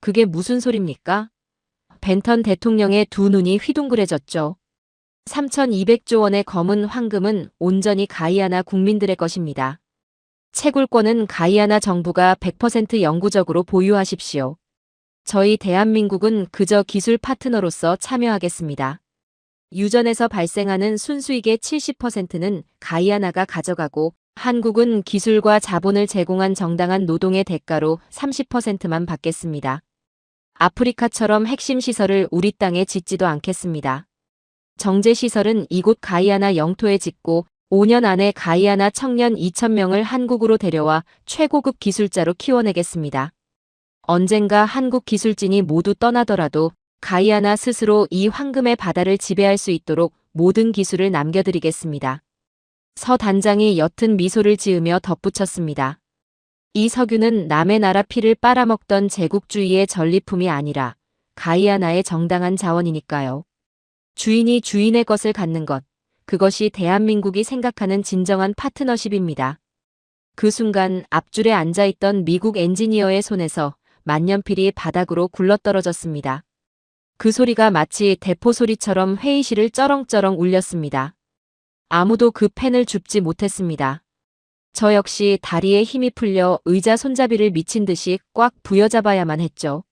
그게 무슨 소립니까? 벤턴 대통령의 두 눈이 휘둥그레졌죠. 3,200조 원의 검은 황금은 온전히 가이아나 국민들의 것입니다. 채굴권은 가이아나 정부가 100% 영구적으로 보유하십시오. 저희 대한민국은 그저 기술 파트너로서 참여하겠습니다. 유전에서 발생하는 순수익의 70%는 가이아나가 가져가고 한국은 기술과 자본을 제공한 정당한 노동의 대가로 30%만 받겠습니다. 아프리카처럼 핵심 시설을 우리 땅에 짓지도 않겠습니다. 정제 시설은 이곳 가이아나 영토에 짓고 5년 안에 가이아나 청년 2,000명을 한국으로 데려와 최고급 기술자로 키워내겠습니다. 언젠가 한국 기술진이 모두 떠나더라도 가이아나 스스로 이 황금의 바다를 지배할 수 있도록 모든 기술을 남겨드리겠습니다. 서 단장이 옅은 미소를 지으며 덧붙였습니다. 이 석유는 남의 나라 피를 빨아먹던 제국주의의 전리품이 아니라 가이아나의 정당한 자원이니까요. 주인이 주인의 것을 갖는 것, 그것이 대한민국이 생각하는 진정한 파트너십입니다. 그 순간 앞줄에 앉아있던 미국 엔지니어의 손에서 만년필이 바닥으로 굴러떨어졌습니다. 그 소리가 마치 대포 소리처럼 회의실을 쩌렁쩌렁 울렸습니다. 아무도 그 펜을 줍지 못했습니다. 저 역시 다리에 힘이 풀려 의자 손잡이를 미친 듯이 꽉 부여잡아야만 했죠.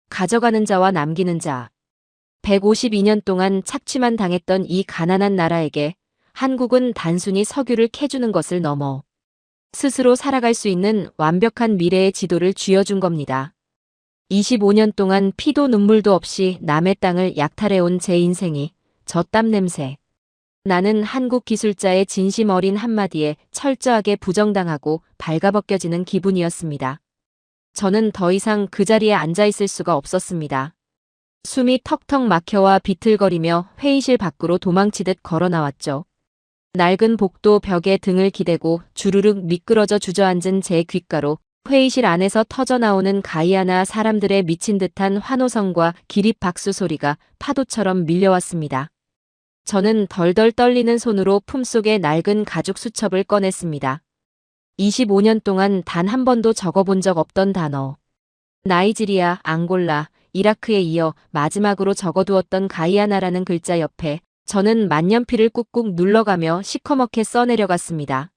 가져가는 자와 남기는 자. 152년 동안 착취만 당했던 이 가난한 나라에게 한국은 단순히 석유를 캐주는 것을 넘어 스스로 살아갈 수 있는 완벽한 미래의 지도를 쥐어준 겁니다. 25년 동안 피도 눈물도 없이 남의 땅을 약탈해온 제 인생이 저 땀 냄새. 나는 한국 기술자의 진심 어린 한마디에 철저하게 부정당하고 발가벗겨지는 기분이었습니다. 저는 더 이상 그 자리에 앉아있을 수가 없었습니다. 숨이 턱턱 막혀와 비틀거리며 회의실 밖으로 도망치듯 걸어 나왔죠. 낡은 복도 벽에 등을 기대고 주르륵 미끄러져 주저앉은 제 귓가로 회의실 안에서 터져나오는 가이아나 사람들의 미친 듯한 환호성과 기립박수 소리가 파도처럼 밀려왔습니다. 저는 덜덜 떨리는 손으로 품속의 낡은 가죽 수첩을 꺼냈습니다. 25년 동안 단 한 번도 적어본 적 없던 단어. 나이지리아, 앙골라, 이라크에 이어 마지막으로 적어두었던 가이아나라는 글자 옆에 저는 만년필을 꾹꾹 눌러가며 시커멓게 써내려갔습니다.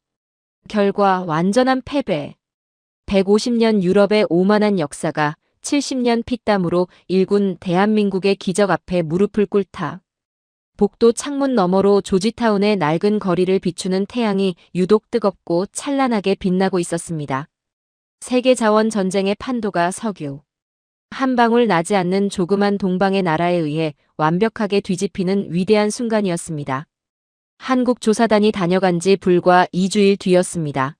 결과 완전한 패배. 150년 유럽의 오만한 역사가 70년 피땀으로 일군 대한민국의 기적 앞에 무릎을 꿇다. 복도 창문 너머로 조지타운의 낡은 거리를 비추는 태양이 유독 뜨겁고 찬란하게 빛나고 있었습니다. 세계 자원 전쟁의 판도가 석유. 한 방울 나지 않는 조그만 동방의 나라에 의해 완벽하게 뒤집히는 위대한 순간이었습니다. 한국 조사단이 다녀간 지 불과 2주일 뒤였습니다.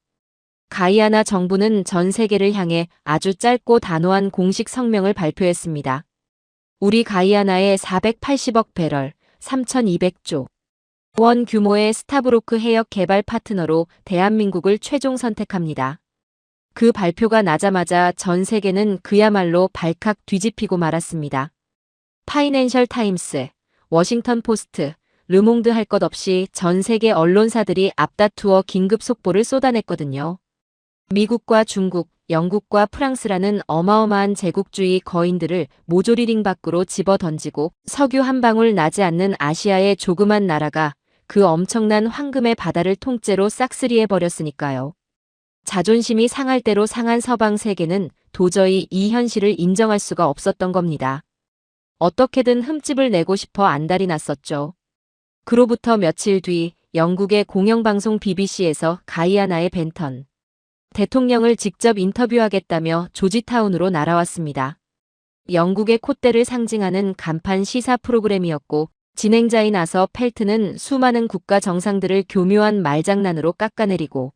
가이아나 정부는 전 세계를 향해 아주 짧고 단호한 공식 성명을 발표했습니다. 우리 가이아나의 480억 배럴, 3,200조 원 규모의 스타브로크 해역 개발 파트너로 대한민국을 최종 선택합니다. 그 발표가 나자마자 전 세계는 그야말로 발칵 뒤집히고 말았습니다. 파이낸셜 타임스, 워싱턴 포스트, 르몽드 할 것 없이 전 세계 언론사들이 앞다투어 긴급 속보를 쏟아냈거든요. 미국과 중국, 영국과 프랑스라는 어마어마한 제국주의 거인들을 모조리 링 밖으로 집어던지고 석유 한 방울 나지 않는 아시아의 조그만 나라가 그 엄청난 황금의 바다를 통째로 싹쓸이해버렸으니까요. 자존심이 상할 대로 상한 서방 세계는 도저히 이 현실을 인정할 수가 없었던 겁니다. 어떻게든 흠집을 내고 싶어 안달이 났었죠. 그로부터 며칠 뒤 영국의 공영방송 BBC에서 가이아나의 벤턴 대통령을 직접 인터뷰하겠다며 조지타운으로 날아왔습니다. 영국의 콧대를 상징하는 간판 시사 프로그램이었고 진행자인 아서 펠트는 수많은 국가 정상들을 교묘한 말장난으로 깎아내리고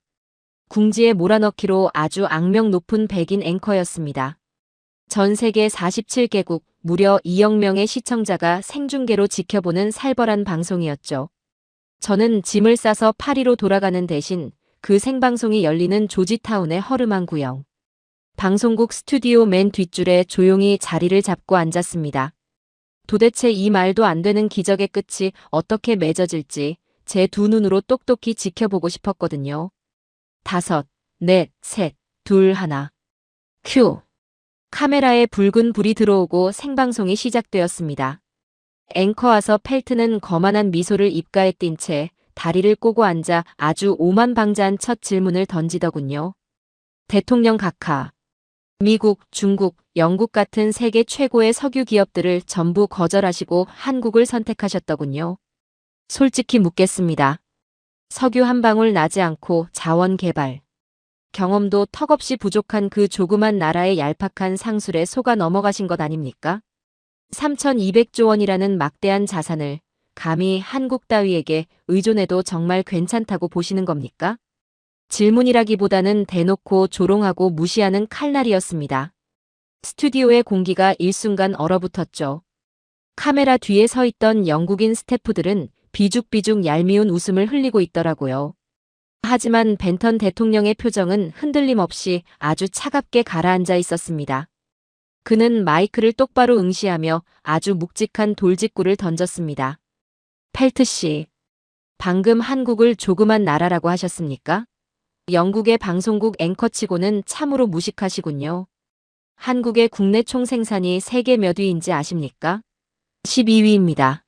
궁지에 몰아넣기로 아주 악명 높은 백인 앵커였습니다. 전 세계 47개국 무려 2억 명의 시청자가 생중계로 지켜보는 살벌한 방송이었죠. 저는 짐을 싸서 파리로 돌아가는 대신 그 생방송이 열리는 조지타운의 허름한 구역. 방송국 스튜디오 맨 뒷줄에 조용히 자리를 잡고 앉았습니다. 도대체 이 말도 안 되는 기적의 끝이 어떻게 맺어질지 제 두 눈으로 똑똑히 지켜보고 싶었거든요. 5, 4, 3, 2, 1. 큐. 카메라에 붉은 불이 들어오고 생방송이 시작되었습니다. 앵커 와서 펠트는 거만한 미소를 입가에 띈 채 다리를 꼬고 앉아 아주 오만방자한 첫 질문을 던지더군요. 대통령 각하. 미국, 중국, 영국 같은 세계 최고의 석유 기업들을 전부 거절하시고 한국을 선택하셨더군요. 솔직히 묻겠습니다. 석유 한 방울 나지 않고 자원 개발. 경험도 턱없이 부족한 그 조그만 나라의 얄팍한 상술에 속아 넘어가신 것 아닙니까? 3,200조 원이라는 막대한 자산을 감히 한국 따위에게 의존해도 정말 괜찮다고 보시는 겁니까? 질문이라기보다는 대놓고 조롱하고 무시하는 칼날이었습니다. 스튜디오의 공기가 일순간 얼어붙었죠. 카메라 뒤에 서 있던 영국인 스태프들은 비죽비죽 얄미운 웃음을 흘리고 있더라고요. 하지만 벤턴 대통령의 표정은 흔들림 없이 아주 차갑게 가라앉아 있었습니다. 그는 마이크를 똑바로 응시하며 아주 묵직한 돌직구를 던졌습니다. 펠트 씨, 방금 한국을 조그만 나라라고 하셨습니까? 영국의 방송국 앵커치고는 참으로 무식하시군요. 한국의 국내 총생산이 세계 몇 위인지 아십니까? 12위입니다.